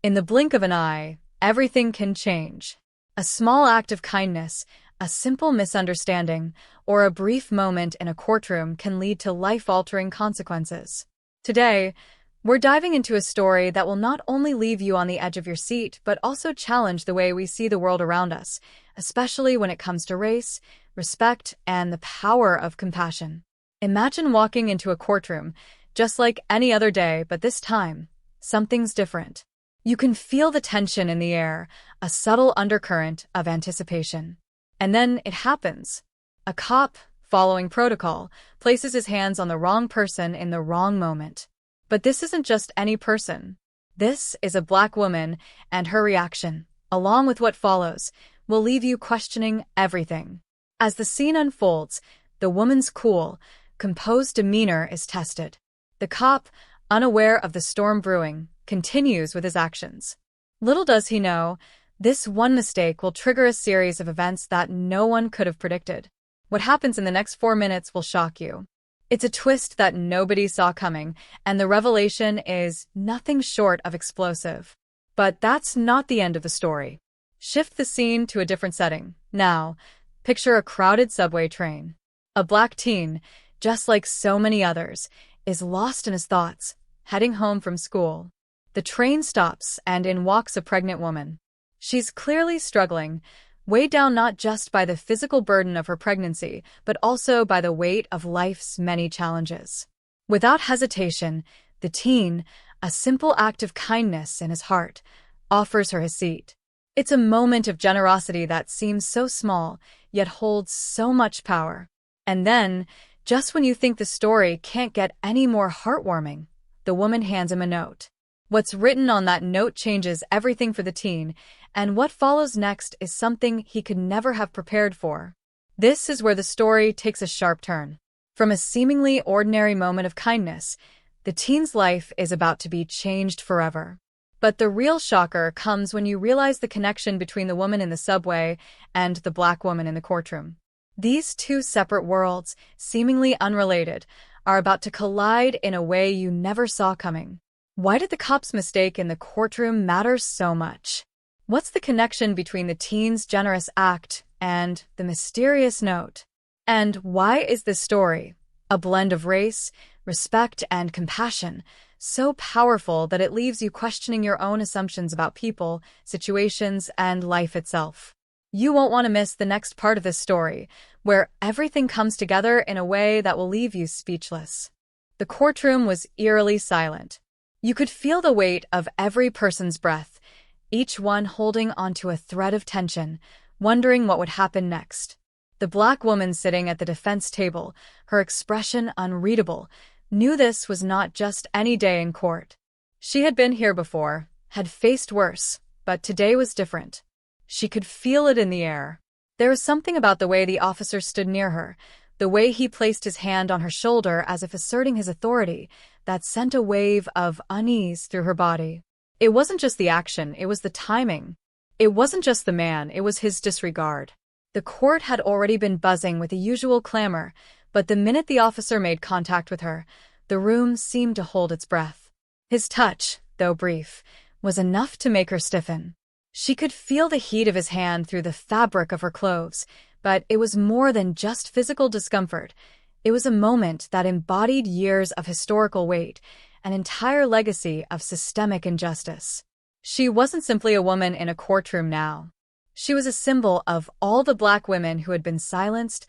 In the blink of an eye, everything can change. A small act of kindness, a simple misunderstanding, or a brief moment in a courtroom can lead to life-altering consequences. Today, we're diving into a story that will not only leave you on the edge of your seat, but also challenge the way we see the world around us, especially when it comes to race, respect, and the power of compassion. Imagine walking into a courtroom, just like any other day, but this time, something's different. You can feel the tension in the air, a subtle undercurrent of anticipation. And then it happens. A cop, following protocol, places his hands on the wrong person in the wrong moment. But this isn't just any person. This is a Black woman, and her reaction, along with what follows, will leave you questioning everything. As the scene unfolds, the woman's cool, composed demeanor is tested. The cop, unaware of the storm brewing, continues with his actions. Little does he know, this one mistake will trigger a series of events that no one could have predicted. What happens in the next 4 minutes will shock you. It's a twist that nobody saw coming, and the revelation is nothing short of explosive. But that's not the end of the story. Shift the scene to a different setting. Now, picture a crowded subway train. A Black teen, just like so many others, is lost in his thoughts, heading home from school. The train stops, and in walks a pregnant woman. She's clearly struggling, weighed down not just by the physical burden of her pregnancy, but also by the weight of life's many challenges. Without hesitation, the teen, a simple act of kindness in his heart, offers her his seat. It's a moment of generosity that seems so small, yet holds so much power. And then, just when you think the story can't get any more heartwarming, the woman hands him a note. What's written on that note changes everything for the teen, and what follows next is something he could never have prepared for. This is where the story takes a sharp turn. From a seemingly ordinary moment of kindness, the teen's life is about to be changed forever. But the real shocker comes when you realize the connection between the woman in the subway and the Black woman in the courtroom. These two separate worlds, seemingly unrelated, are about to collide in a way you never saw coming. Why did the cop's mistake in the courtroom matter so much? What's the connection between the teen's generous act and the mysterious note? And why is this story, a blend of race, respect, and compassion, so powerful that it leaves you questioning your own assumptions about people, situations, and life itself? You won't want to miss the next part of this story, where everything comes together in a way that will leave you speechless. The courtroom was eerily silent. You could feel the weight of every person's breath, each one holding onto a thread of tension, wondering what would happen next. The Black woman sitting at the defense table, her expression unreadable, knew this was not just any day in court. She had been here before, had faced worse, but today was different. She could feel it in the air. There was something about the way the officer stood near her, the way he placed his hand on her shoulder as if asserting his authority, that sent a wave of unease through her body. It wasn't just the action, it was the timing. It wasn't just the man, it was his disregard. The court had already been buzzing with the usual clamor, but the minute the officer made contact with her, the room seemed to hold its breath. His touch, though brief, was enough to make her stiffen. She could feel the heat of his hand through the fabric of her clothes, but it was more than just physical discomfort. It was a moment that embodied years of historical weight, an entire legacy of systemic injustice. She wasn't simply a woman in a courtroom now. She was a symbol of all the Black women who had been silenced,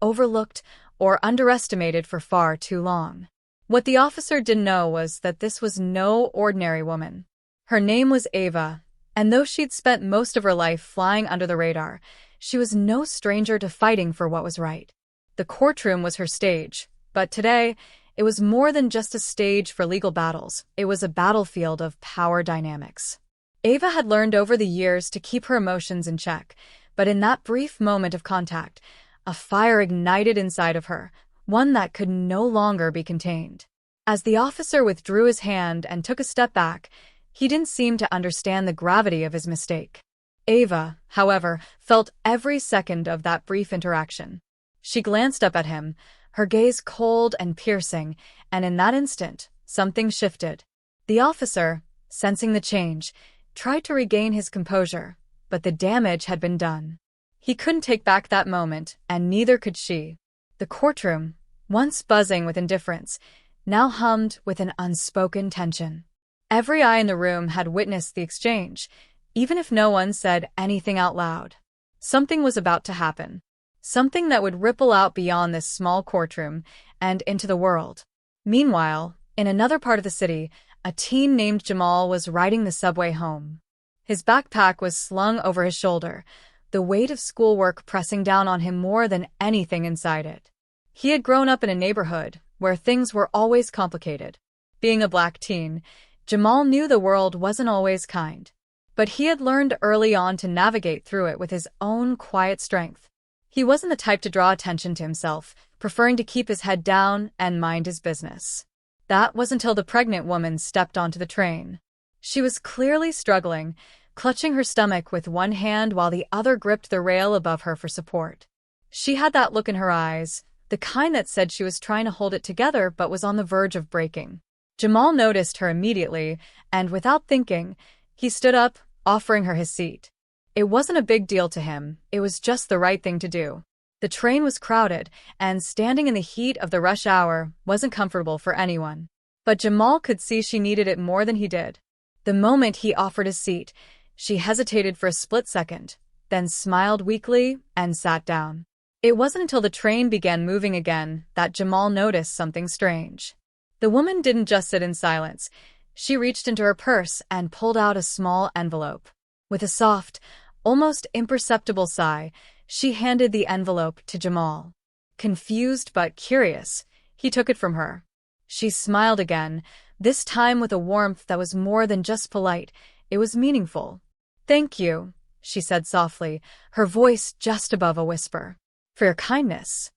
overlooked, or underestimated for far too long. What the officer didn't know was that this was no ordinary woman. Her name was Ava, and though she'd spent most of her life flying under the radar, she was no stranger to fighting for what was right. The courtroom was her stage, but today, it was more than just a stage for legal battles. It was a battlefield of power dynamics. Ava had learned over the years to keep her emotions in check, but in that brief moment of contact, a fire ignited inside of her, one that could no longer be contained. As the officer withdrew his hand and took a step back, he didn't seem to understand the gravity of his mistake. Ava, however, felt every second of that brief interaction. She glanced up at him, her gaze cold and piercing, and in that instant, something shifted. The officer, sensing the change, tried to regain his composure, but the damage had been done. He couldn't take back that moment, and neither could she. The courtroom, once buzzing with indifference, now hummed with an unspoken tension. Every eye in the room had witnessed the exchange, even if no one said anything out loud. Something was about to happen. Something that would ripple out beyond this small courtroom and into the world. Meanwhile, in another part of the city, a teen named Jamal was riding the subway home. His backpack was slung over his shoulder, the weight of schoolwork pressing down on him more than anything inside it. He had grown up in a neighborhood where things were always complicated. Being a black teen, Jamal knew the world wasn't always kind. But he had learned early on to navigate through it with his own quiet strength. He wasn't the type to draw attention to himself, preferring to keep his head down and mind his business. That was until the pregnant woman stepped onto the train. She was clearly struggling, clutching her stomach with one hand while the other gripped the rail above her for support. She had that look in her eyes, the kind that said she was trying to hold it together but was on the verge of breaking. Jamal noticed her immediately, and without thinking, he stood up, offering her his seat. It wasn't a big deal to him, it was just the right thing to do. The train was crowded, and standing in the heat of the rush hour wasn't comfortable for anyone. But Jamal could see she needed it more than he did. The moment he offered his seat, she hesitated for a split second, then smiled weakly and sat down. It wasn't until the train began moving again that Jamal noticed something strange. The woman didn't just sit in silence. She reached into her purse and pulled out a small envelope. With a soft, almost imperceptible sigh, she handed the envelope to Jamal. Confused but curious, he took it from her. She smiled again, this time with a warmth that was more than just polite, it was meaningful. "Thank you," she said softly, her voice just above a whisper. "For your kindness."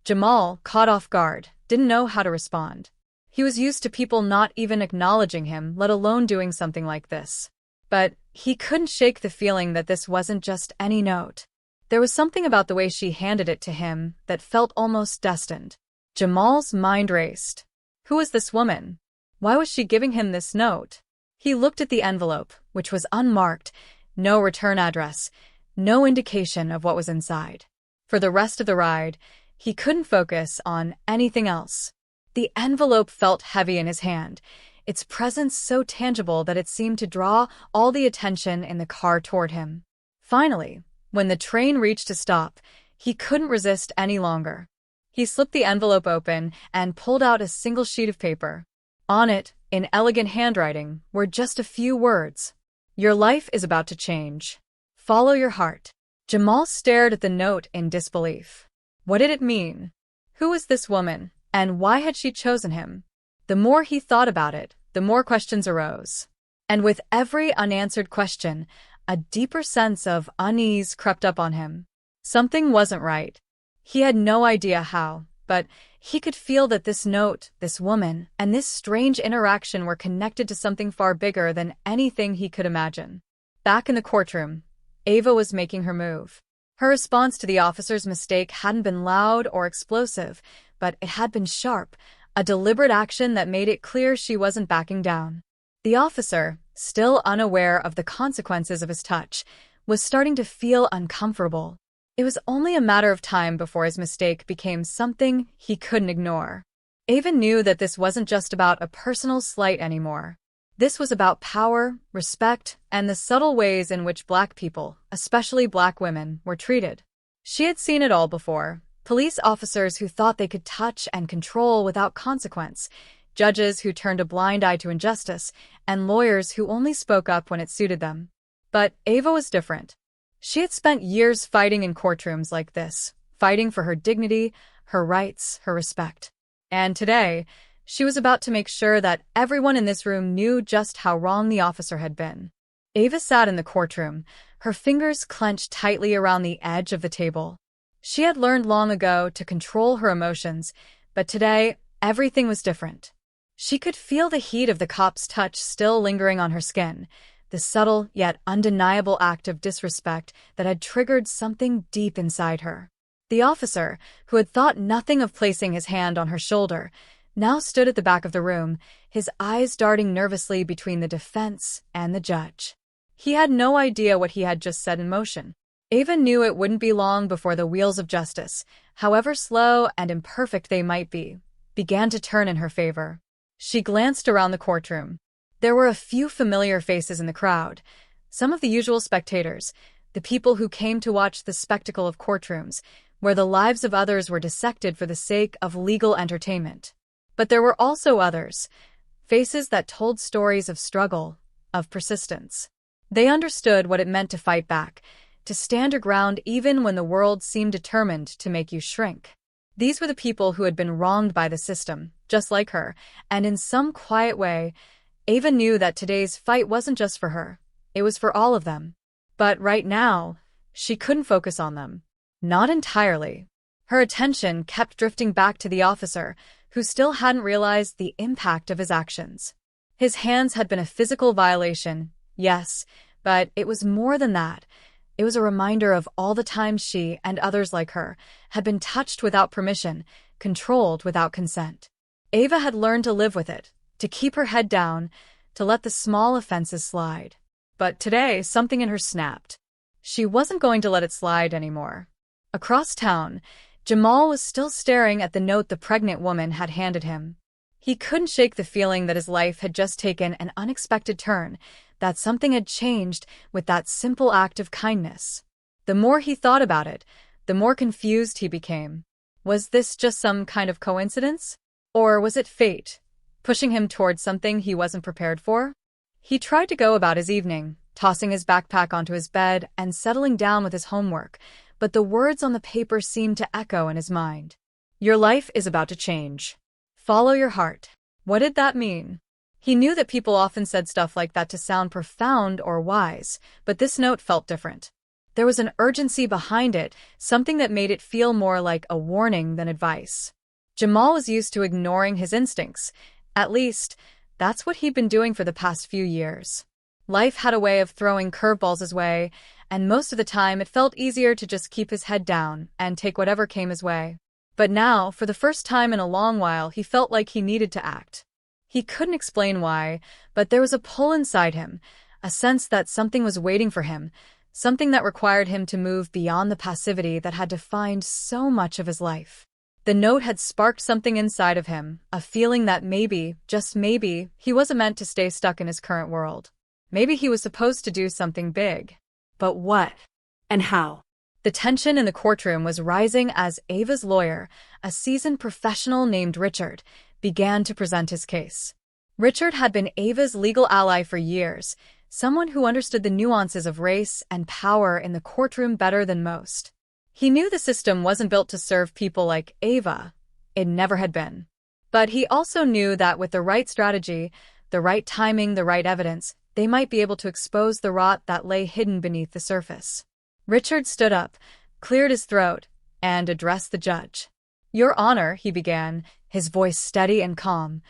Jamal, caught off guard, didn't know how to respond. He was used to people not even acknowledging him, let alone doing something like this. But he couldn't shake the feeling that this wasn't just any note. There was something about the way she handed it to him that felt almost destined. Jamal's mind raced. Who was this woman? Why was she giving him this note? He looked at the envelope, which was unmarked, no return address, no indication of what was inside. For the rest of the ride, he couldn't focus on anything else. The envelope felt heavy in his hand, its presence so tangible that it seemed to draw all the attention in the car toward him. Finally, when the train reached a stop, he couldn't resist any longer. He slipped the envelope open and pulled out a single sheet of paper. On it, in elegant handwriting, were just a few words. "Your life is about to change. Follow your heart." Jamal stared at the note in disbelief. What did it mean? Who was this woman, and why had she chosen him? The more he thought about it, the more questions arose. And with every unanswered question, a deeper sense of unease crept up on him. Something wasn't right. He had no idea how, but he could feel that this note, this woman, and this strange interaction were connected to something far bigger than anything he could imagine. Back in the courtroom, Ava was making her move. Her response to the officer's mistake hadn't been loud or explosive, but it had been sharp, a deliberate action that made it clear she wasn't backing down. The officer, still unaware of the consequences of his touch, was starting to feel uncomfortable. It was only a matter of time before his mistake became something he couldn't ignore. Ava knew that this wasn't just about a personal slight anymore. This was about power, respect, and the subtle ways in which Black people, especially Black women, were treated. She had seen it all before. Police officers who thought they could touch and control without consequence, judges who turned a blind eye to injustice, and lawyers who only spoke up when it suited them. But Ava was different. She had spent years fighting in courtrooms like this, fighting for her dignity, her rights, her respect. And today, she was about to make sure that everyone in this room knew just how wrong the officer had been. Ava sat in the courtroom, her fingers clenched tightly around the edge of the table. She had learned long ago to control her emotions, but today, everything was different. She could feel the heat of the cop's touch still lingering on her skin, the subtle yet undeniable act of disrespect that had triggered something deep inside her. The officer, who had thought nothing of placing his hand on her shoulder, now stood at the back of the room, his eyes darting nervously between the defense and the judge. He had no idea what he had just set in motion. Ava knew it wouldn't be long before the wheels of justice, however slow and imperfect they might be, began to turn in her favor. She glanced around the courtroom. There were a few familiar faces in the crowd, some of the usual spectators, the people who came to watch the spectacle of courtrooms, where the lives of others were dissected for the sake of legal entertainment. But there were also others, faces that told stories of struggle, of persistence. They understood what it meant to fight back, to stand your ground even when the world seemed determined to make you shrink. These were the people who had been wronged by the system, just like her, and in some quiet way, Ava knew that today's fight wasn't just for her, it was for all of them. But right now, she couldn't focus on them. Not entirely. Her attention kept drifting back to the officer, who still hadn't realized the impact of his actions. His hands had been a physical violation, yes, but it was more than that. It was a reminder of all the times she, and others like her, had been touched without permission, controlled without consent. Ava had learned to live with it, to keep her head down, to let the small offenses slide. But today, something in her snapped. She wasn't going to let it slide anymore. Across town, Jamal was still staring at the note the pregnant woman had handed him. He couldn't shake the feeling that his life had just taken an unexpected turn, that something had changed with that simple act of kindness. The more he thought about it, the more confused he became. Was this just some kind of coincidence? Or was it fate, pushing him towards something he wasn't prepared for? He tried to go about his evening, tossing his backpack onto his bed and settling down with his homework, but the words on the paper seemed to echo in his mind. Your life is about to change. Follow your heart. What did that mean? He knew that people often said stuff like that to sound profound or wise, but this note felt different. There was an urgency behind it, something that made it feel more like a warning than advice. Jamal was used to ignoring his instincts. At least, that's what he'd been doing for the past few years. Life had a way of throwing curveballs his way, and most of the time it felt easier to just keep his head down and take whatever came his way. But now, for the first time in a long while, he felt like he needed to act. He couldn't explain why, but there was a pull inside him, a sense that something was waiting for him, something that required him to move beyond the passivity that had defined so much of his life. The note had sparked something inside of him, a feeling that maybe, just maybe, he wasn't meant to stay stuck in his current world. Maybe he was supposed to do something big. But what? And how? The tension in the courtroom was rising as Ava's lawyer, a seasoned professional named Richard, began to present his case. Richard had been Ava's legal ally for years, someone who understood the nuances of race and power in the courtroom better than most. He knew the system wasn't built to serve people like Ava. It never had been. But he also knew that with the right strategy, the right timing, the right evidence, they might be able to expose the rot that lay hidden beneath the surface. Richard stood up, cleared his throat, and addressed the judge. Your Honor, he began, his voice steady and calm,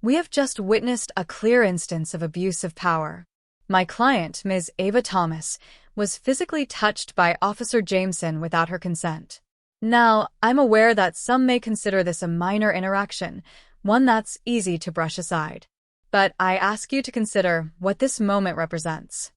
we have just witnessed a clear instance of abuse of power. My client, Ms. Ava Thomas, was physically touched by Officer Jameson without her consent. Now, I'm aware that some may consider this a minor interaction, one that's easy to brush aside. But I ask you to consider what this moment represents.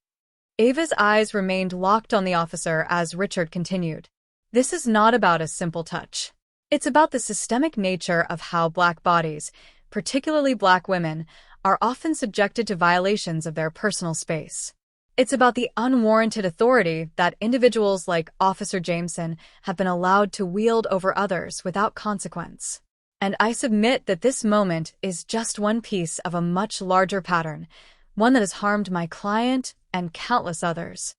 Ava's eyes remained locked on the officer as Richard continued. This is not about a simple touch. It's about the systemic nature of how Black bodies, particularly Black women, are often subjected to violations of their personal space. It's about the unwarranted authority that individuals like Officer Jameson have been allowed to wield over others without consequence. And I submit that this moment is just one piece of a much larger pattern, one that has harmed my client and countless others.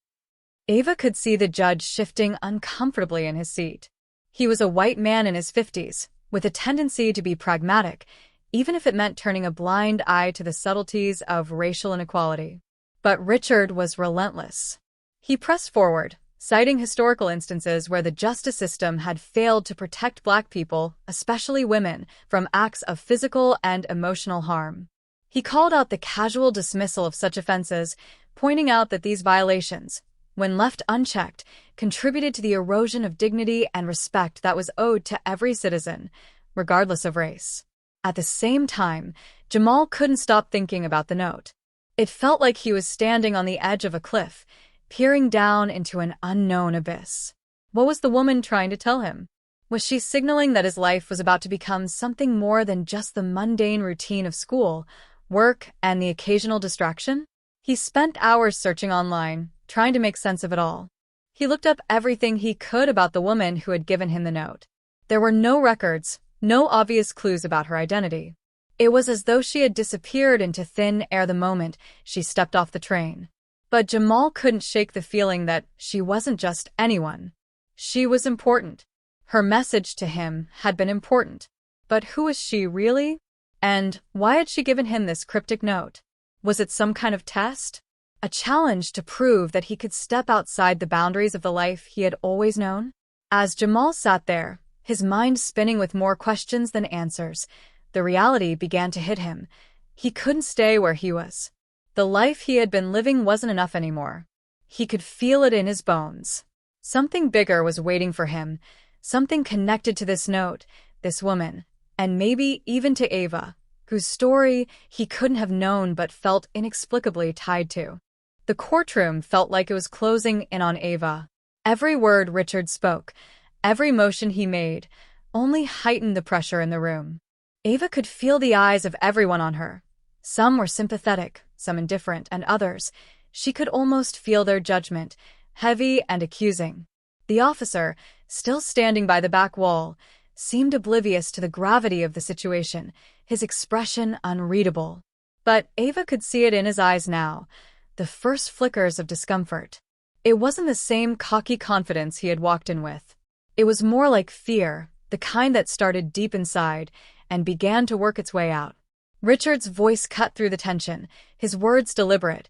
Ava could see the judge shifting uncomfortably in his seat. He was a white man in his 50s, with a tendency to be pragmatic, even if it meant turning a blind eye to the subtleties of racial inequality. But Richard was relentless. He pressed forward, citing historical instances where the justice system had failed to protect Black people, especially women, from acts of physical and emotional harm. He called out the casual dismissal of such offenses, pointing out that these violations, when left unchecked, contributed to the erosion of dignity and respect that was owed to every citizen, regardless of race. At the same time, Jamal couldn't stop thinking about the note. It felt like he was standing on the edge of a cliff, peering down into an unknown abyss. What was the woman trying to tell him? Was she signaling that his life was about to become something more than just the mundane routine of school, work, and the occasional distraction? He spent hours searching online, trying to make sense of it all. He looked up everything he could about the woman who had given him the note. There were no records, no obvious clues about her identity. It was as though she had disappeared into thin air the moment she stepped off the train. But Jamal couldn't shake the feeling that she wasn't just anyone. She was important. Her message to him had been important. But who was she really? And why had she given him this cryptic note? Was it some kind of test? A challenge to prove that he could step outside the boundaries of the life he had always known? As Jamal sat there, his mind spinning with more questions than answers, the reality began to hit him. He couldn't stay where he was. The life he had been living wasn't enough anymore. He could feel it in his bones. Something bigger was waiting for him, something connected to this note, this woman, and maybe even to Ava, whose story he couldn't have known but felt inexplicably tied to. The courtroom felt like it was closing in on Ava. Every word Richard spoke, every motion he made, only heightened the pressure in the room. Ava could feel the eyes of everyone on her. Some were sympathetic, some indifferent, and others, she could almost feel their judgment, heavy and accusing. The officer, still standing by the back wall, seemed oblivious to the gravity of the situation, his expression unreadable. But Ava could see it in his eyes now, the first flickers of discomfort. It wasn't the same cocky confidence he had walked in with. It was more like fear, the kind that started deep inside and began to work its way out. Richard's voice cut through the tension, his words deliberate,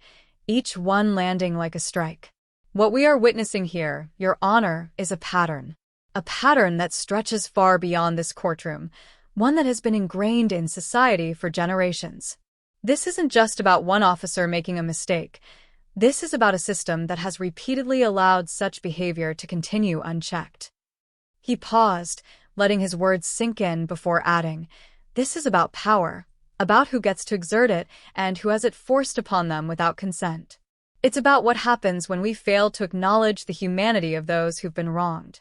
each one landing like a strike. What we are witnessing here, Your Honor, is a pattern that stretches far beyond this courtroom, one that has been ingrained in society for generations. This isn't just about one officer making a mistake. This is about a system that has repeatedly allowed such behavior to continue unchecked. He paused, letting his words sink in before adding, "This is about power, about who gets to exert it and who has it forced upon them without consent. It's about what happens when we fail to acknowledge the humanity of those who've been wronged."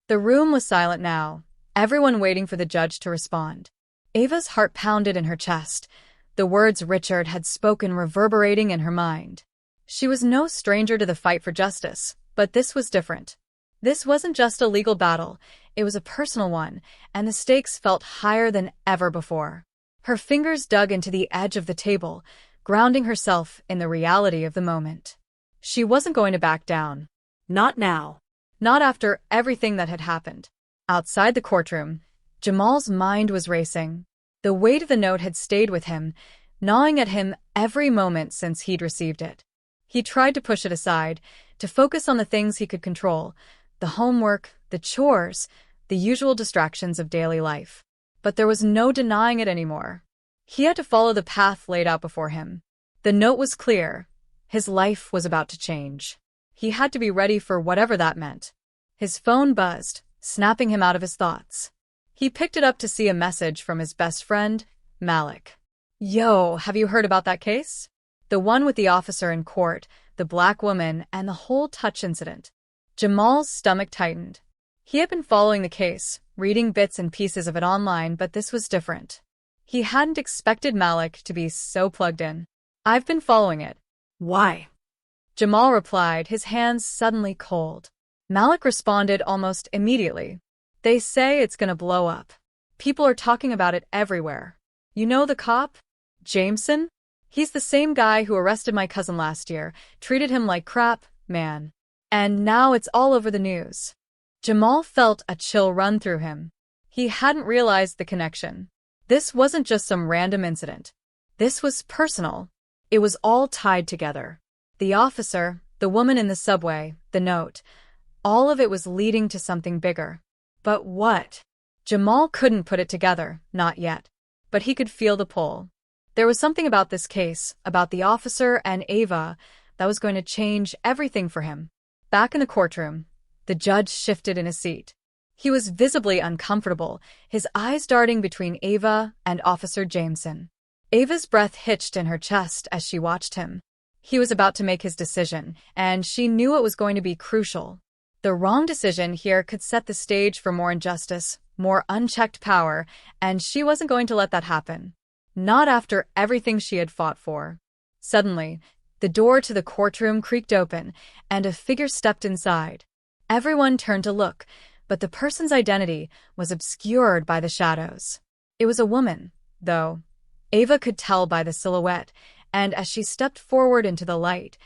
The room was silent now, everyone waiting for the judge to respond. Ava's heart pounded in her chest, the words Richard had spoken reverberating in her mind. She was no stranger to the fight for justice, but this was different. This wasn't just a legal battle, it was a personal one, and the stakes felt higher than ever before. Her fingers dug into the edge of the table, grounding herself in the reality of the moment. She wasn't going to back down. Not now. Not after everything that had happened. Outside the courtroom, Jamal's mind was racing. The weight of the note had stayed with him, gnawing at him every moment since he'd received it. He tried to push it aside, to focus on the things he could control, the homework, the chores, the usual distractions of daily life. But there was no denying it anymore. He had to follow the path laid out before him. The note was clear. His life was about to change. He had to be ready for whatever that meant. His phone buzzed, snapping him out of his thoughts. He picked it up to see a message from his best friend, Malik. "Yo, have you heard about that case? The one with the officer in court, the black woman, and the whole touch incident." Jamal's stomach tightened. He had been following the case, reading bits and pieces of it online, but this was different. He hadn't expected Malik to be so plugged in. "I've been following it." "Why?" Jamal replied, his hands suddenly cold. Malik responded almost immediately. "They say it's gonna blow up. People are talking about it everywhere. You know the cop? Jameson? He's the same guy who arrested my cousin last year, treated him like crap, man. And now it's all over the news." Jamal felt a chill run through him. He hadn't realized the connection. This wasn't just some random incident. This was personal. It was all tied together. The officer, the woman in the subway, the note. All of it was leading to something bigger. But what? Jamal couldn't put it together, not yet. But he could feel the pull. There was something about this case, about the officer and Ava, that was going to change everything for him. Back in the courtroom, the judge shifted in his seat. He was visibly uncomfortable, his eyes darting between Ava and Officer Jameson. Ava's breath hitched in her chest as she watched him. He was about to make his decision, and she knew it was going to be crucial. The wrong decision here could set the stage for more injustice, more unchecked power, and she wasn't going to let that happen. Not after everything she had fought for. Suddenly, the door to the courtroom creaked open, and a figure stepped inside. Everyone turned to look, but the person's identity was obscured by the shadows. It was a woman, though. Ava could tell by the silhouette, and as she stepped forward into the light,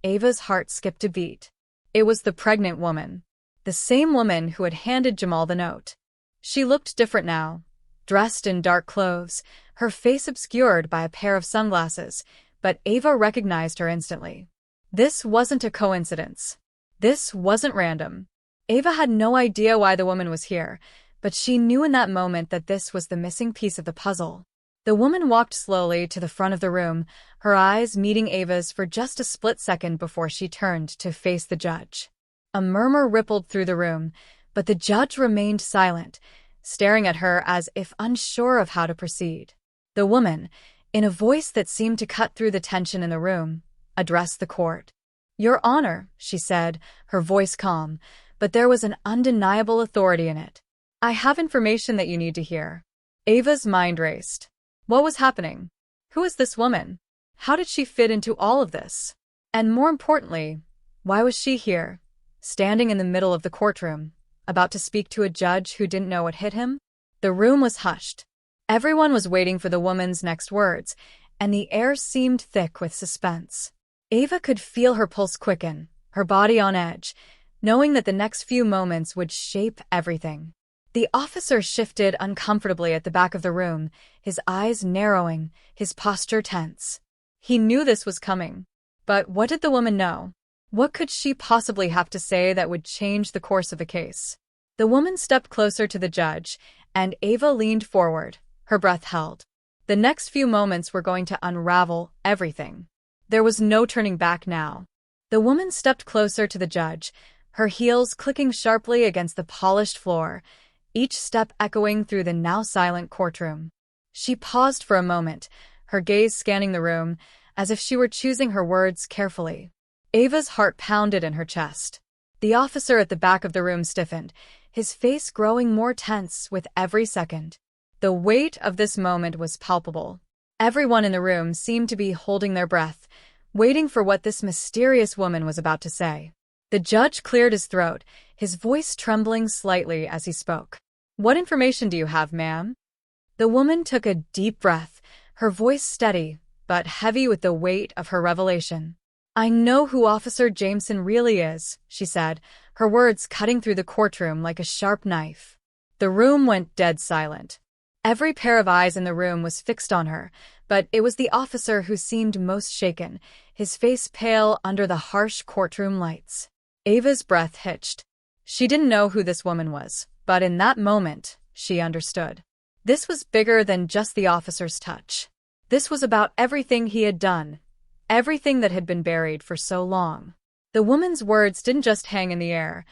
Ava's heart skipped a beat. It was the pregnant woman. The same woman who had handed Jamal the note. She looked different now. Dressed in dark clothes, her face obscured by a pair of sunglasses, but Ava recognized her instantly. This wasn't a coincidence. This wasn't random. Ava had no idea why the woman was here, but she knew in that moment that this was the missing piece of the puzzle. The woman walked slowly to the front of the room, her eyes meeting Ava's for just a split second before she turned to face the judge. A murmur rippled through the room, but the judge remained silent, staring at her as if unsure of how to proceed. The woman, in a voice that seemed to cut through the tension in the room, addressed the court. "Your Honor," she said, her voice calm, but there was an undeniable authority in it. "I have information that you need to hear." Ava's mind raced. What was happening? Who is this woman? How did she fit into all of this? And more importantly, why was she here, standing in the middle of the courtroom, about to speak to a judge who didn't know what hit him? The room was hushed. Everyone was waiting for the woman's next words, and the air seemed thick with suspense. Ava could feel her pulse quicken, her body on edge, knowing that the next few moments would shape everything. The officer shifted uncomfortably at the back of the room, his eyes narrowing, his posture tense. He knew this was coming. But what did the woman know? What could she possibly have to say that would change the course of the case? The woman stepped closer to the judge, and Ava leaned forward, her breath held. The next few moments were going to unravel everything. There was no turning back now. The woman stepped closer to the judge, her heels clicking sharply against the polished floor, each step echoing through the now silent courtroom. She paused for a moment, her gaze scanning the room, as if she were choosing her words carefully. Ava's heart pounded in her chest. The officer at the back of the room stiffened, his face growing more tense with every second. The weight of this moment was palpable. Everyone in the room seemed to be holding their breath, waiting for what this mysterious woman was about to say. The judge cleared his throat, his voice trembling slightly as he spoke. "What information do you have, ma'am?" The woman took a deep breath, her voice steady, but heavy with the weight of her revelation. "I know who Officer Jameson really is," she said, her words cutting through the courtroom like a sharp knife. The room went dead silent. Every pair of eyes in the room was fixed on her, but it was the officer who seemed most shaken, his face pale under the harsh courtroom lights. Ava's breath hitched. She didn't know who this woman was, but in that moment, she understood. This was bigger than just the officer's touch. This was about everything he had done, everything that had been buried for so long. The woman's words didn't just hang in the air.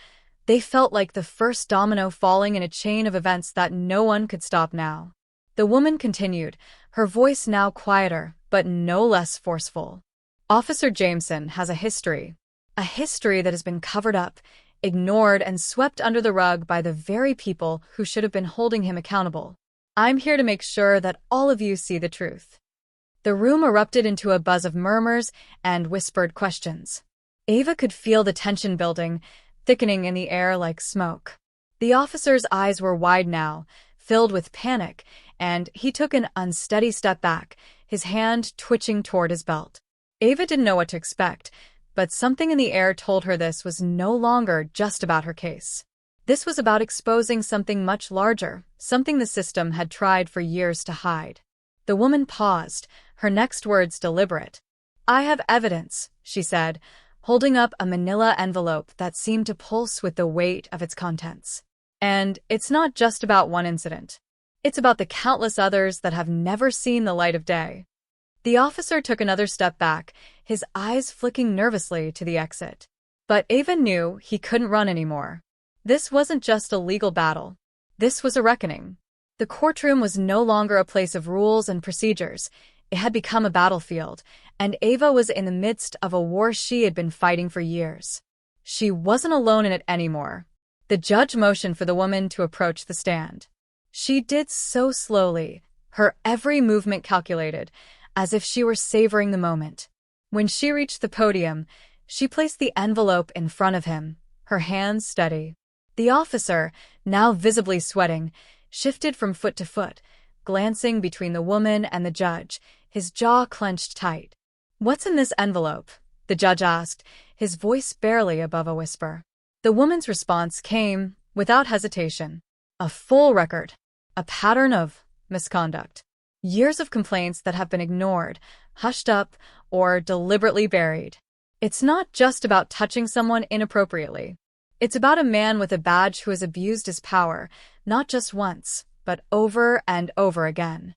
They felt like the first domino falling in a chain of events that no one could stop now. The woman continued, her voice now quieter, but no less forceful. "Officer Jameson has a history that has been covered up, ignored, and swept under the rug by the very people who should have been holding him accountable. I'm here to make sure that all of you see the truth." The room erupted into a buzz of murmurs and whispered questions. Ava could feel the tension building, thickening in the air like smoke. The officer's eyes were wide now, filled with panic, and he took an unsteady step back, his hand twitching toward his belt. Ava didn't know what to expect, but something in the air told her this was no longer just about her case. This was about exposing something much larger, something the system had tried for years to hide. The woman paused, her next words deliberate. "I have evidence," she said, holding up a manila envelope that seemed to pulse with the weight of its contents. "And it's not just about one incident. It's about the countless others that have never seen the light of day." The officer took another step back, his eyes flicking nervously to the exit. But Ava knew he couldn't run anymore. This wasn't just a legal battle. This was a reckoning. The courtroom was no longer a place of rules and procedures. It had become a battlefield, and Ava was in the midst of a war she had been fighting for years. She wasn't alone in it anymore. The judge motioned for the woman to approach the stand. She did so slowly, her every movement calculated, as if she were savoring the moment. When she reached the podium, she placed the envelope in front of him, her hands steady. The officer, now visibly sweating, shifted from foot to foot, glancing between the woman and the judge, his jaw clenched tight. "What's in this envelope?" the judge asked, his voice barely above a whisper. The woman's response came, without hesitation. A full record. A pattern of misconduct. Years of complaints that have been ignored, hushed up, or deliberately buried. It's not just about touching someone inappropriately. It's about a man with a badge who has abused his power, not just once, but over and over again.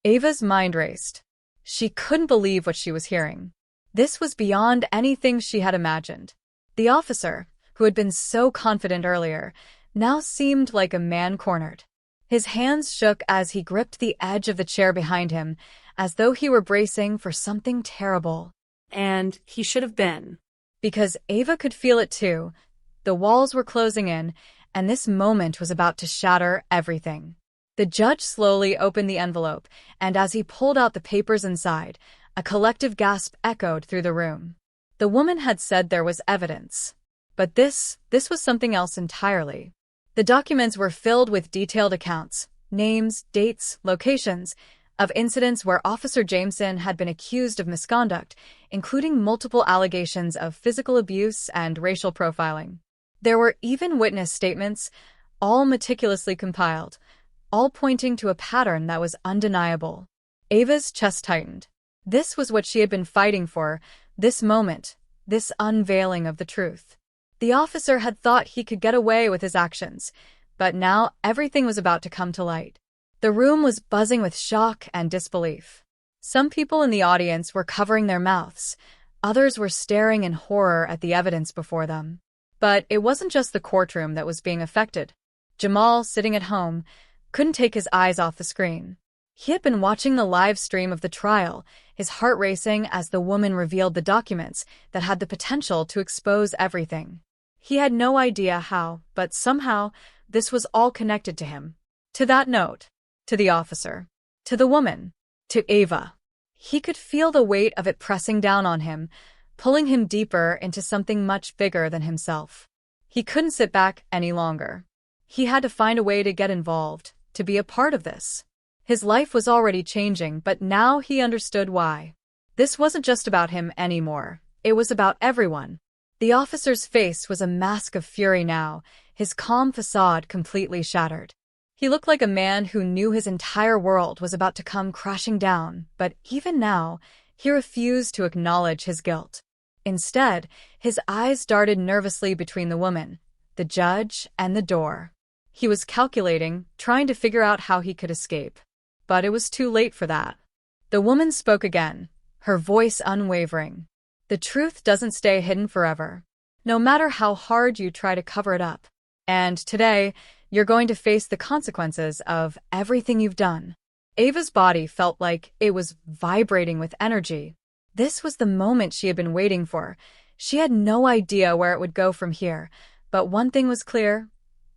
Ava's mind raced. She couldn't believe what she was hearing. This was beyond anything she had imagined. The officer, who had been so confident earlier, now seemed like a man cornered. His hands shook as he gripped the edge of the chair behind him, as though he were bracing for something terrible. And he should have been. Because Ava could feel it too. The walls were closing in, and this moment was about to shatter everything. The judge slowly opened the envelope, and as he pulled out the papers inside, a collective gasp echoed through the room. The woman had said there was evidence. But this was something else entirely. The documents were filled with detailed accounts, names, dates, locations, of incidents where Officer Jameson had been accused of misconduct, including multiple allegations of physical abuse and racial profiling. There were even witness statements, all meticulously compiled, all pointing to a pattern that was undeniable. Ava's chest tightened. This was what she had been fighting for, this moment, this unveiling of the truth. The officer had thought he could get away with his actions, but now everything was about to come to light. The room was buzzing with shock and disbelief. Some people in the audience were covering their mouths, others were staring in horror at the evidence before them. But it wasn't just the courtroom that was being affected. Jamal, sitting at home, couldn't take his eyes off the screen. He had been watching the live stream of the trial, his heart racing as the woman revealed the documents that had the potential to expose everything. He had no idea how, but somehow, this was all connected to him. To that note, to the officer, to the woman, to Ava. He could feel the weight of it pressing down on him, pulling him deeper into something much bigger than himself. He couldn't sit back any longer. He had to find a way to get involved, to be a part of this. His life was already changing, but now he understood why. This wasn't just about him anymore. It was about everyone. The officer's face was a mask of fury now, his calm facade completely shattered. He looked like a man who knew his entire world was about to come crashing down, but even now, he refused to acknowledge his guilt. Instead, his eyes darted nervously between the woman, the judge, and the door. He was calculating, trying to figure out how he could escape. But it was too late for that. The woman spoke again, her voice unwavering. The truth doesn't stay hidden forever, no matter how hard you try to cover it up. And today, you're going to face the consequences of everything you've done. Ava's body felt like it was vibrating with energy. This was the moment she had been waiting for. She had no idea where it would go from here, but one thing was clear.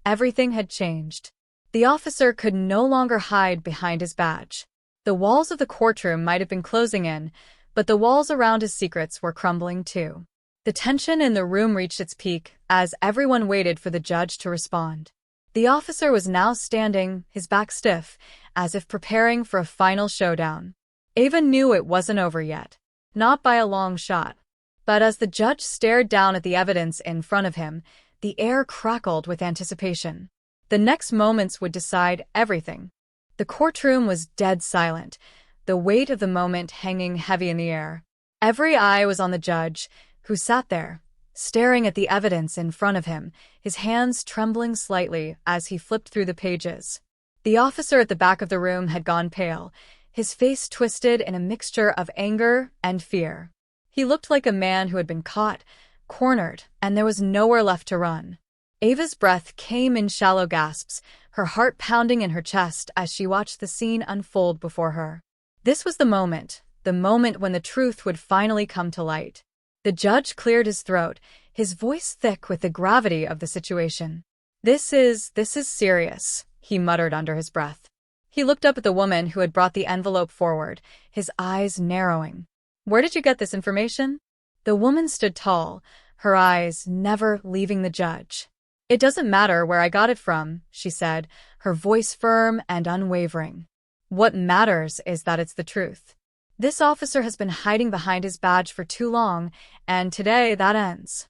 Everything had changed. The officer could no longer hide behind his badge. The walls of the courtroom might have been closing in, but the walls around his secrets were crumbling too. The tension in the room reached its peak as everyone waited for the judge to respond. The officer was now standing, his back stiff, as if preparing for a final showdown. Ava knew it wasn't over yet. Not by a long shot. But as the judge stared down at the evidence in front of him, the air crackled with anticipation. The next moments would decide everything. The courtroom was dead silent, the weight of the moment hanging heavy in the air. Every eye was on the judge, who sat there, staring at the evidence in front of him, his hands trembling slightly as he flipped through the pages. The officer at the back of the room had gone pale, his face twisted in a mixture of anger and fear. He looked like a man who had been caught, cornered, and there was nowhere left to run. Ava's breath came in shallow gasps, her heart pounding in her chest as she watched the scene unfold before her. This was the moment, the moment when the truth would finally come to light. The judge cleared his throat, his voice thick with the gravity of the situation. This is serious," he muttered under his breath. He looked up at the woman who had brought the envelope forward, his eyes narrowing. "Where did you get this information?" The woman stood tall, her eyes never leaving the judge. "It doesn't matter where I got it from," she said, her voice firm and unwavering. "What matters is that it's the truth. This officer has been hiding behind his badge for too long, and today that ends."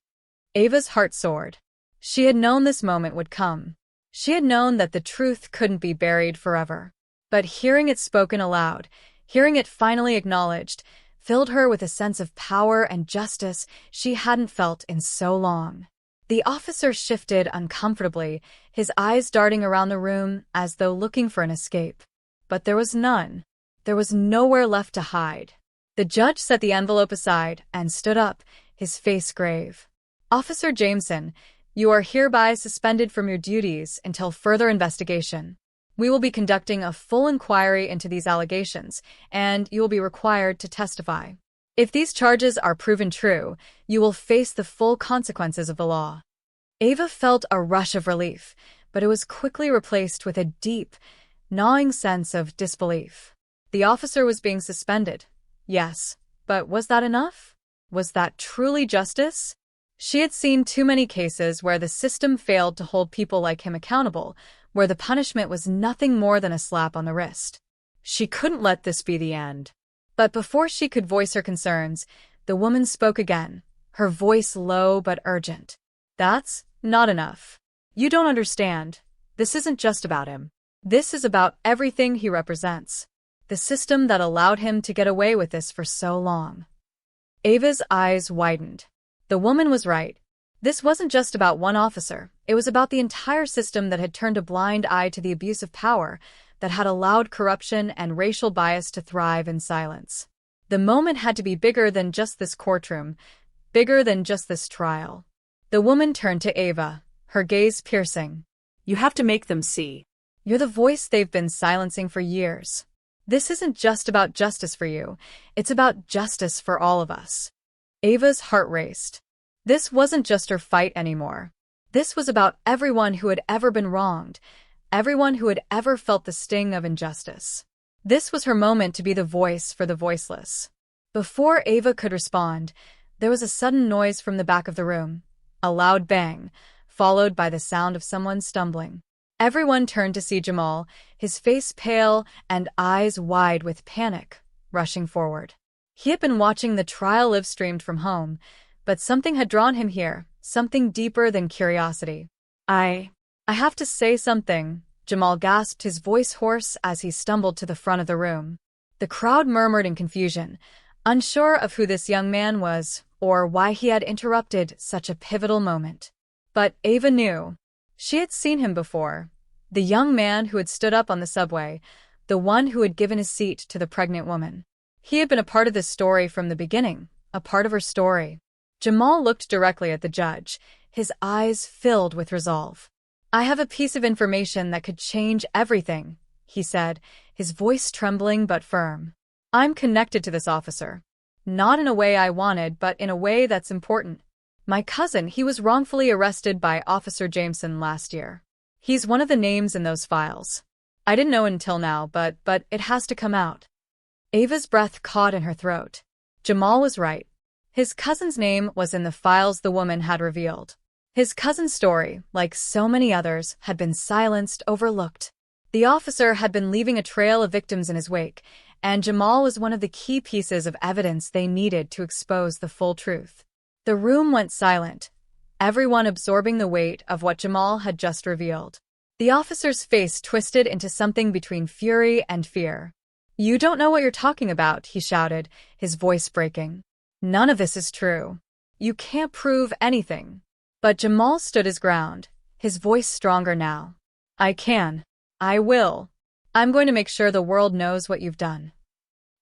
Ava's heart soared. She had known this moment would come. She had known that the truth couldn't be buried forever. But hearing it spoken aloud, hearing it finally acknowledged, filled her with a sense of power and justice she hadn't felt in so long. The officer shifted uncomfortably, his eyes darting around the room as though looking for an escape. But there was none. There was nowhere left to hide. The judge set the envelope aside and stood up, his face grave. "Officer Jameson, you are hereby suspended from your duties until further investigation. We will be conducting a full inquiry into these allegations, and you will be required to testify. If these charges are proven true, you will face the full consequences of the law." Ava felt a rush of relief, but it was quickly replaced with a deep, gnawing sense of disbelief. The officer was being suspended. Yes, but was that enough? Was that truly justice? She had seen too many cases where the system failed to hold people like him accountable, where the punishment was nothing more than a slap on the wrist. She couldn't let this be the end. But before she could voice her concerns, the woman spoke again, her voice low but urgent. "That's not enough. You don't understand. This isn't just about him. This is about everything he represents. The system that allowed him to get away with this for so long." Ava's eyes widened. The woman was right. This wasn't just about one officer. It was about the entire system that had turned a blind eye to the abuse of power, that had allowed corruption and racial bias to thrive in silence. The moment had to be bigger than just this courtroom, bigger than just this trial. The woman turned to Ava, her gaze piercing. "You have to make them see. You're the voice they've been silencing for years. This isn't just about justice for you. It's about justice for all of us." Ava's heart raced. This wasn't just her fight anymore. This was about everyone who had ever been wronged, everyone who had ever felt the sting of injustice. This was her moment to be the voice for the voiceless. Before Ava could respond, there was a sudden noise from the back of the room, a loud bang, followed by the sound of someone stumbling. Everyone turned to see Jamal, his face pale and eyes wide with panic, rushing forward. He had been watching the trial live-streamed from home, but something had drawn him here, something deeper than curiosity. I have to say something," Jamal gasped, his voice hoarse as he stumbled to the front of the room. The crowd murmured in confusion, unsure of who this young man was or why he had interrupted such a pivotal moment. But Ava knew. She had seen him before. The young man who had stood up on the subway, the one who had given his seat to the pregnant woman. He had been a part of this story from the beginning, a part of her story. Jamal looked directly at the judge, his eyes filled with resolve. "I have a piece of information that could change everything," he said, his voice trembling but firm. "I'm connected to this officer. Not in a way I wanted, but in a way that's important. My cousin, he was wrongfully arrested by Officer Jameson last year. He's one of the names in those files. I didn't know until now, but it has to come out." Ava's breath caught in her throat. Jamal was right. His cousin's name was in the files the woman had revealed. His cousin's story, like so many others, had been silenced, overlooked. The officer had been leaving a trail of victims in his wake, and Jamal was one of the key pieces of evidence they needed to expose the full truth. The room went silent, everyone absorbing the weight of what Jamal had just revealed. The officer's face twisted into something between fury and fear. "You don't know what you're talking about," he shouted, his voice breaking. "None of this is true. You can't prove anything." But Jamal stood his ground, his voice stronger now. "I can. I will. I'm going to make sure the world knows what you've done."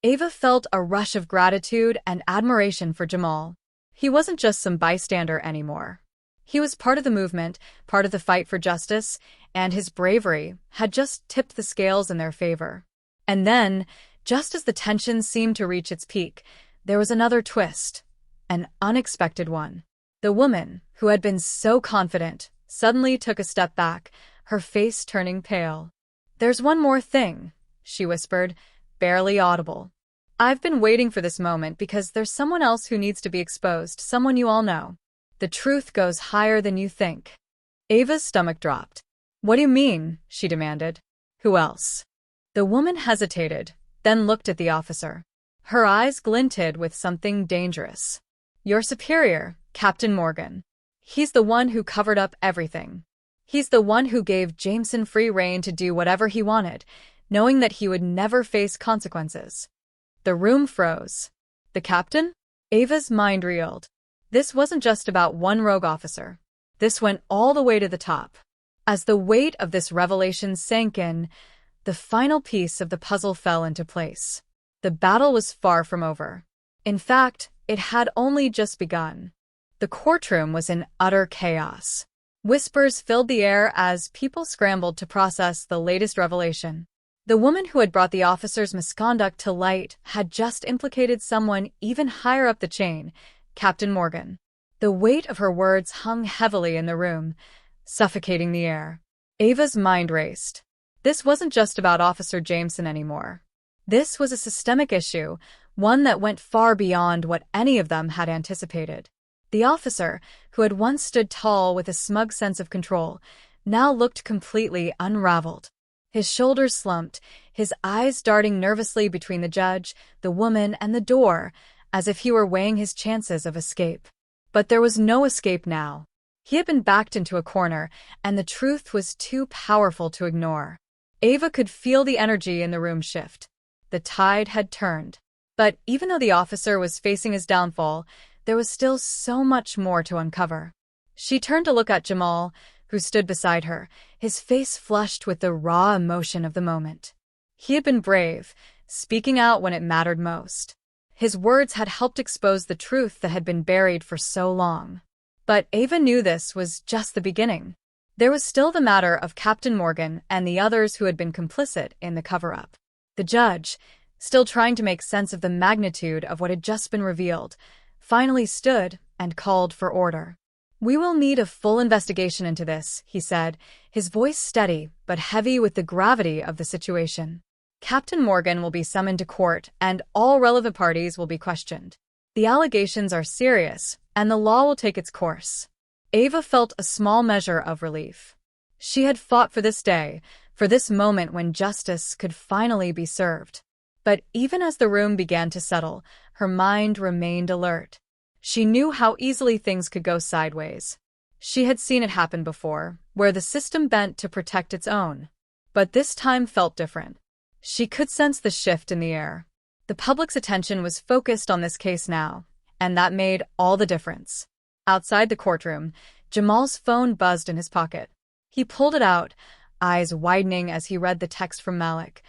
Ava felt a rush of gratitude and admiration for Jamal. He wasn't just some bystander anymore. He was part of the movement, part of the fight for justice, and his bravery had just tipped the scales in their favor. And then, Just as the tension seemed to reach its peak, there was another twist, an unexpected one. The woman, who had been so confident, suddenly took a step back, her face turning pale. "There's one more thing," she whispered, barely audible. "I've been waiting for this moment because there's someone else who needs to be exposed, someone you all know. The truth goes higher than you think." Ava's stomach dropped. "What do you mean?" she demanded. "Who else?" The woman hesitated, then looked at the officer. Her eyes glinted with something dangerous. "Your superior, Captain Morgan. He's the one who covered up everything. He's the one who gave Jameson free rein to do whatever he wanted, knowing that he would never face consequences." The room froze. The captain? Ava's mind reeled. This wasn't just about one rogue officer. This went all the way to the top. As the weight of this revelation sank in, the final piece of the puzzle fell into place. The battle was far from over. In fact, it had only just begun. The courtroom was in utter chaos. Whispers filled the air as people scrambled to process the latest revelation. The woman who had brought the officer's misconduct to light had just implicated someone even higher up the chain, Captain Morgan. The weight of her words hung heavily in the room, suffocating the air. Ava's mind raced. This wasn't just about Officer Jameson anymore. This was a systemic issue, one that went far beyond what any of them had anticipated. The officer, who had once stood tall with a smug sense of control, now looked completely unraveled. His shoulders slumped, his eyes darting nervously between the judge, the woman, and the door, as if he were weighing his chances of escape. But there was no escape now. He had been backed into a corner, and the truth was too powerful to ignore. Ava could feel the energy in the room shift. The tide had turned. But even though the officer was facing his downfall, there was still so much more to uncover. She turned to look at Jamal, who stood beside her, his face flushed with the raw emotion of the moment. He had been brave, speaking out when it mattered most. His words had helped expose the truth that had been buried for so long. But Ava knew this was just the beginning. There was still the matter of Captain Morgan and the others who had been complicit in the cover-up. The judge, still trying to make sense of the magnitude of what had just been revealed, finally stood and called for order. "We will need a full investigation into this," he said, his voice steady but heavy with the gravity of the situation. "Captain Morgan will be summoned to court, and all relevant parties will be questioned. The allegations are serious, and the law will take its course." Ava felt a small measure of relief. She had fought for this day, for this moment when justice could finally be served. But even as the room began to settle, her mind remained alert. She knew how easily things could go sideways. She had seen it happen before, where the system bent to protect its own. But this time felt different. She could sense the shift in the air. The public's attention was focused on this case now, and that made all the difference. Outside the courtroom, Jamal's phone buzzed in his pocket. He pulled it out, eyes widening as he read the text from Malik.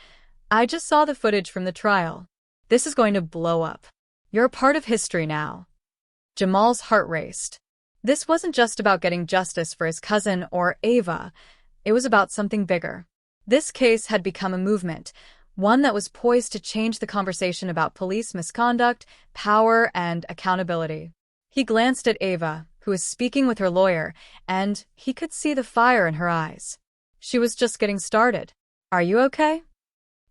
"I just saw the footage from the trial. This is going to blow up. You're a part of history now." Jamal's heart raced. This wasn't just about getting justice for his cousin or Ava. It was about something bigger. This case had become a movement, one that was poised to change the conversation about police misconduct, power, and accountability. He glanced at Ava, who was speaking with her lawyer, and he could see the fire in her eyes. She was just getting started. "Are you okay?"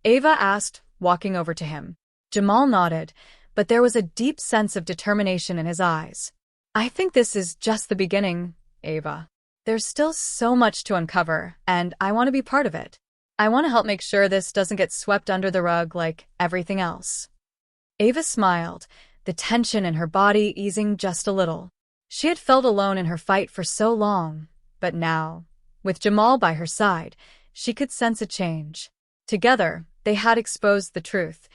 Ava asked, walking over to him. Jamal nodded, but there was a deep sense of determination in his eyes. "I think this is just the beginning, Ava. There's still so much to uncover, and I want to be part of it. I want to help make sure this doesn't get swept under the rug like everything else." Ava smiled, the tension in her body easing just a little. She had felt alone in her fight for so long, but now, with Jamal by her side, she could sense a change. Together, they had exposed the truth,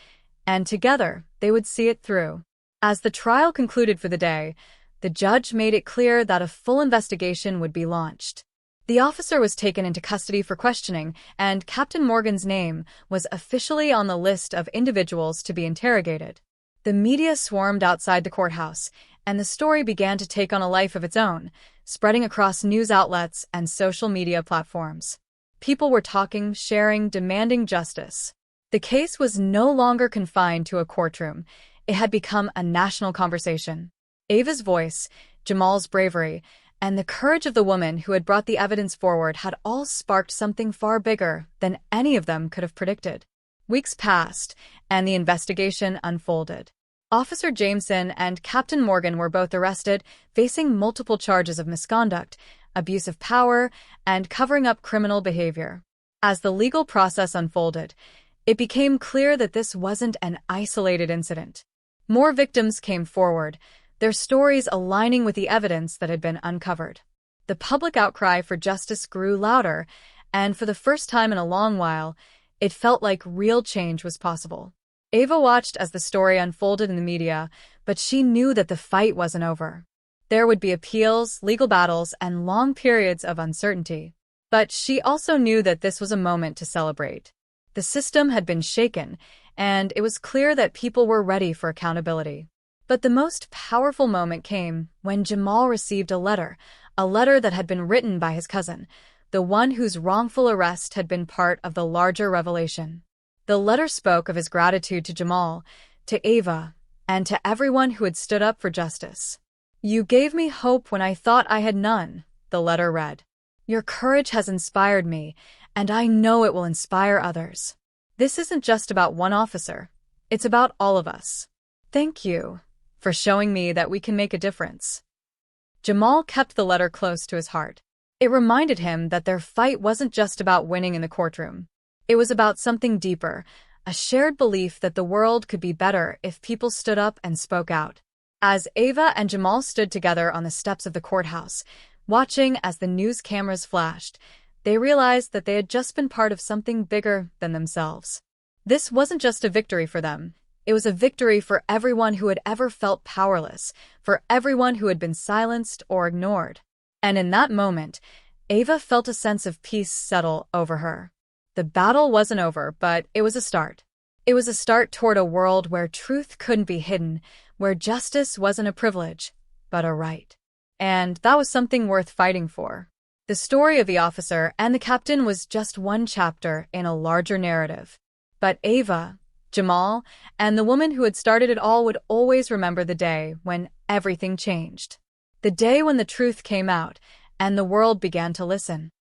and together, they would see it through. As the trial concluded for the day, the judge made it clear that a full investigation would be launched. The officer was taken into custody for questioning, and Captain Morgan's name was officially on the list of individuals to be interrogated. The media swarmed outside the courthouse, and the story began to take on a life of its own, spreading across news outlets and social media platforms. People were talking, sharing, demanding justice. The case was no longer confined to a courtroom. It had become a national conversation. Ava's voice, Jamal's bravery, and the courage of the woman who had brought the evidence forward had all sparked something far bigger than any of them could have predicted. Weeks passed, and the investigation unfolded. Officer Jameson and Captain Morgan were both arrested, facing multiple charges of misconduct, abuse of power, and covering up criminal behavior. As the legal process unfolded, it became clear that this wasn't an isolated incident. More victims came forward, their stories aligning with the evidence that had been uncovered. The public outcry for justice grew louder, and for the first time in a long while, it felt like real change was possible. Ava watched as the story unfolded in the media, but she knew that the fight wasn't over. There would be appeals, legal battles, and long periods of uncertainty. But she also knew that this was a moment to celebrate. The system had been shaken, and it was clear that people were ready for accountability. But the most powerful moment came when Jamal received a letter that had been written by his cousin, the one whose wrongful arrest had been part of the larger revelation. The letter spoke of his gratitude to Jamal, to Ava, and to everyone who had stood up for justice. "You gave me hope when I thought I had none," the letter read. "Your courage has inspired me, and I know it will inspire others. This isn't just about one officer. It's about all of us. Thank you for showing me that we can make a difference." Jamal kept the letter close to his heart. It reminded him that their fight wasn't just about winning in the courtroom. It was about something deeper, a shared belief that the world could be better if people stood up and spoke out. As Ava and Jamal stood together on the steps of the courthouse, watching as the news cameras flashed, they realized that they had just been part of something bigger than themselves. This wasn't just a victory for them. It was a victory for everyone who had ever felt powerless, for everyone who had been silenced or ignored. And in that moment, Ava felt a sense of peace settle over her. The battle wasn't over, but it was a start. It was a start toward a world where truth couldn't be hidden, where justice wasn't a privilege, but a right. And that was something worth fighting for. The story of the officer and the captain was just one chapter in a larger narrative. But Ava, Jamal, and the woman who had started it all would always remember the day when everything changed. The day when the truth came out and the world began to listen.